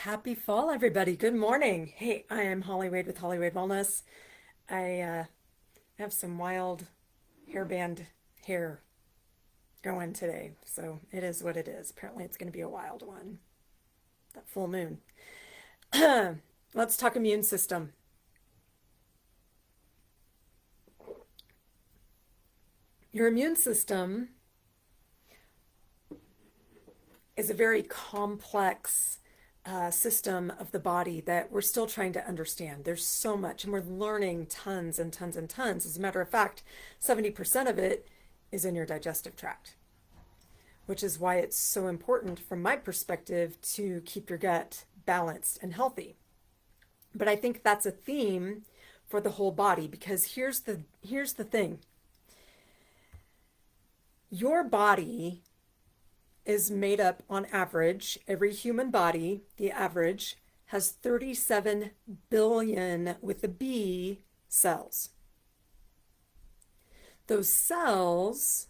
Happy fall, everybody. Good morning. Hey, I am Holly Wade with Holly Wade Wellness. I have some wild hairband hair going today, so it is what it is. Apparently, it's going to be a wild one. That full moon. Let's talk immune system. Your immune system is a very complex system of the body that we're still trying to understand. There's so much, and we're learning tons and tons and tons. As a matter of fact, 70% of it is in your digestive tract, which is why it's so important, from my perspective, to keep your gut balanced and healthy. But I think that's a theme for the whole body, because here's the thing. Your body is made up, on average, every human body, the average, has 37 billion with a B cells. Those cells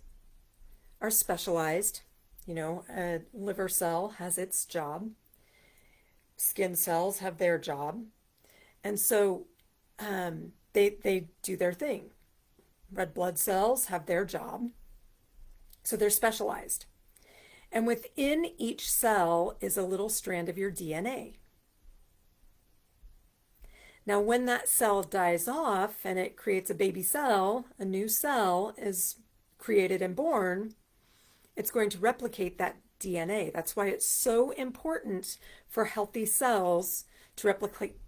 are specialized. A liver cell has its job. Skin cells have their job. And so they do their thing. Red blood cells have their job. So they're specialized. And within each cell is a little strand of your DNA. Now, when that cell dies off and it creates a baby cell, a new cell is created and born, it's going to replicate that DNA. That's why it's so important for healthy cells to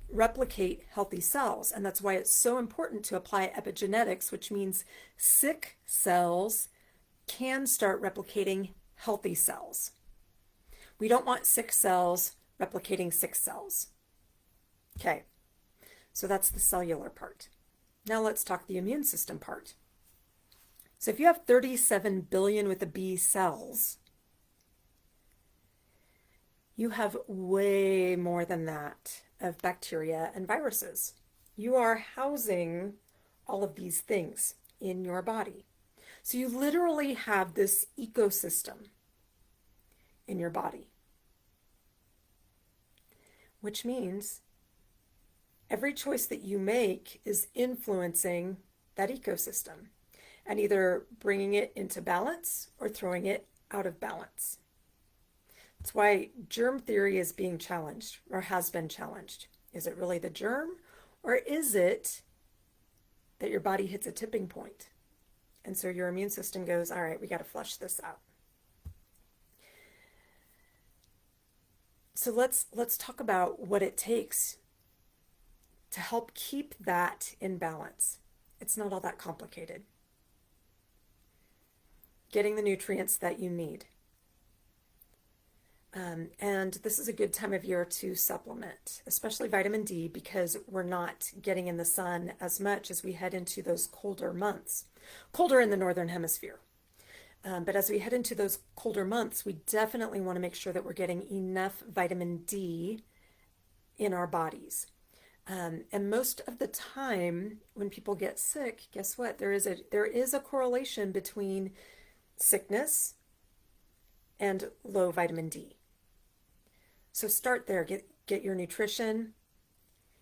replicate healthy cells. And that's why it's so important to apply epigenetics, which means sick cells can start replicating healthy cells. We don't want sick cells replicating sick cells. Okay, so that's the cellular part. Now let's talk the immune system part. So if you have 37 billion with the B cells, you have way more than that of bacteria and viruses. You are housing all of these things in your body. So you literally have this ecosystem in your body, which means every choice that you make is influencing that ecosystem and either bringing it into balance or throwing it out of balance. That's why germ theory is being challenged, or has been challenged. Is it really the germ, or is it that your body hits a tipping point? And so your immune system goes, all right, we got to flush this out. So let's talk about what it takes to help keep that in balance. It's not all that complicated. Getting the nutrients that you need. And this is a good time of year to supplement, especially vitamin D, because we're not getting in the sun as much as we head into those colder months. Colder in the northern hemisphere. But as we head into those colder months, we definitely want to make sure that we're getting enough vitamin D in our bodies. And most of the time when people get sick, guess what? There is a correlation between sickness and low vitamin D. So start there, get your nutrition.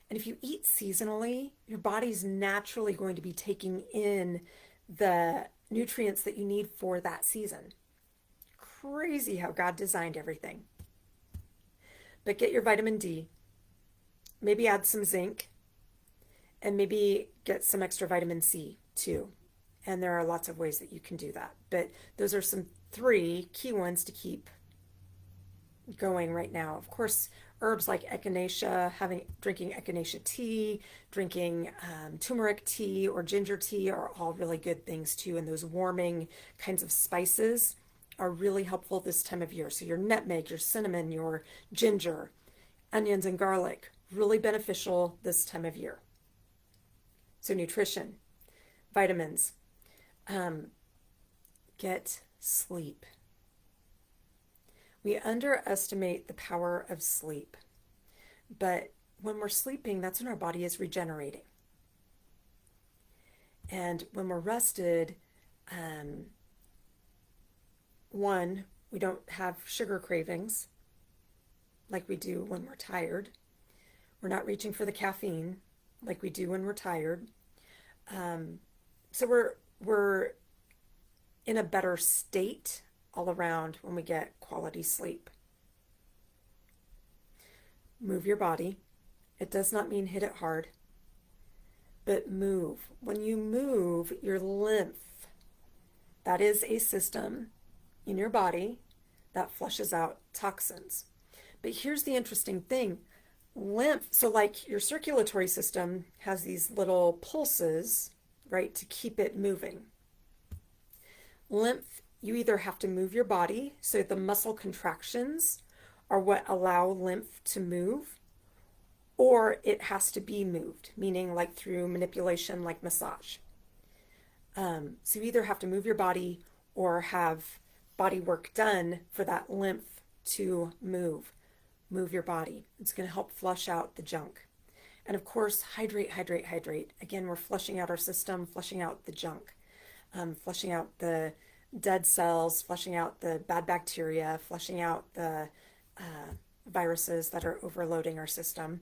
And if you eat seasonally, your body's naturally going to be taking in the nutrients that you need for that season. Crazy how God designed everything. But get your vitamin D, maybe add some zinc, and maybe get some extra vitamin C too. And there are lots of ways that you can do that. But those are some 3 key ones to keep going right now. Of course, herbs like echinacea, drinking echinacea tea, drinking turmeric tea or ginger tea are all really good things too. And those warming kinds of spices are really helpful this time of year. So your nutmeg, your cinnamon, your ginger, onions and garlic, really beneficial this time of year. So nutrition, vitamins, get sleep. We underestimate the power of sleep. But when we're sleeping, that's when our body is regenerating. And when we're rested, one, we don't have sugar cravings. like we do when we're tired. We're not reaching for the caffeine like we do when we're tired. So we're in a better state all around when we get quality sleep. Move your body. It does not mean hit it hard, but move. When you move, your lymph, that is a system in your body that flushes out toxins. But here's the interesting thing. Lymph, so like your circulatory system has these little pulses, right, to keep it moving. Lymph, you either have to move your body, so the muscle contractions are what allow lymph to move, or it has to be moved, meaning like through manipulation, like massage. So you either have to move your body or have body work done for that lymph to move. Move your body. It's going to help flush out the junk. And of course, hydrate, hydrate, hydrate. Again, we're flushing out our system, flushing out the junk, flushing out the dead cells, flushing out the bad bacteria, flushing out the viruses that are overloading our system.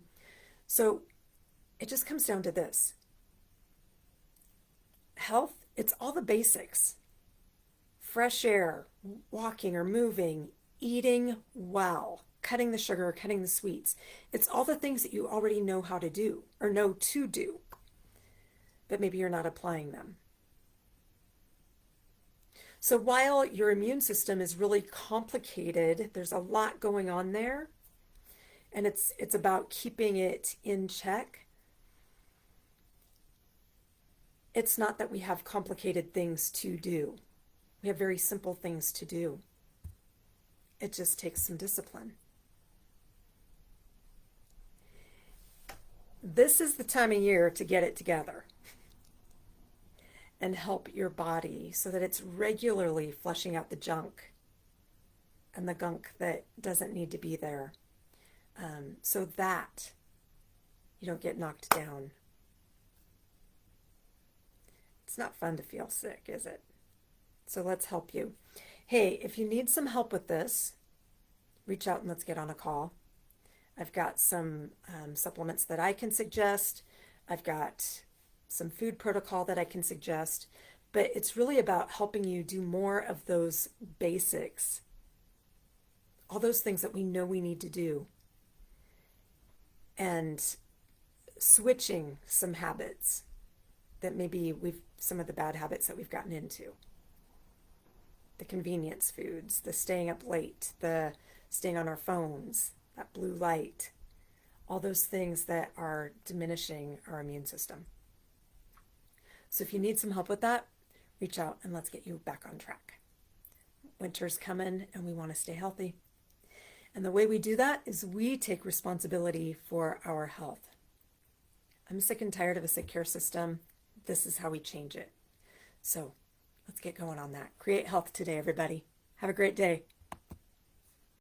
So it just comes down to this. Health, it's all the basics. Fresh air, walking or moving, eating well, cutting the sugar, cutting the sweets. It's all the things that you already know how to do or know to do, but maybe you're not applying them. So while your immune system is really complicated, there's a lot going on there, and it's about keeping it in check. It's not that we have complicated things to do. We have very simple things to do. It just takes some discipline. This is the time of year to get it together and help your body so that it's regularly flushing out the junk and the gunk that doesn't need to be there, so that you don't get knocked down. It's not fun to feel sick, is it? So let's help you. Hey, if you need some help with this, reach out and let's get on a call. I've got some supplements that I can suggest. I've got some food protocol that I can suggest, but it's really about helping you do more of those basics, all those things that we know we need to do, and switching some habits that maybe some of the bad habits that we've gotten into. The convenience foods, the staying up late, the staying on our phones, that blue light, all those things that are diminishing our immune system. So if you need some help with that, reach out and let's get you back on track. Winter's coming and we want to stay healthy. And the way we do that is we take responsibility for our health. I'm sick and tired of a sick care system. This is how we change it. So let's get going on that. Create health today, everybody. Have a great day.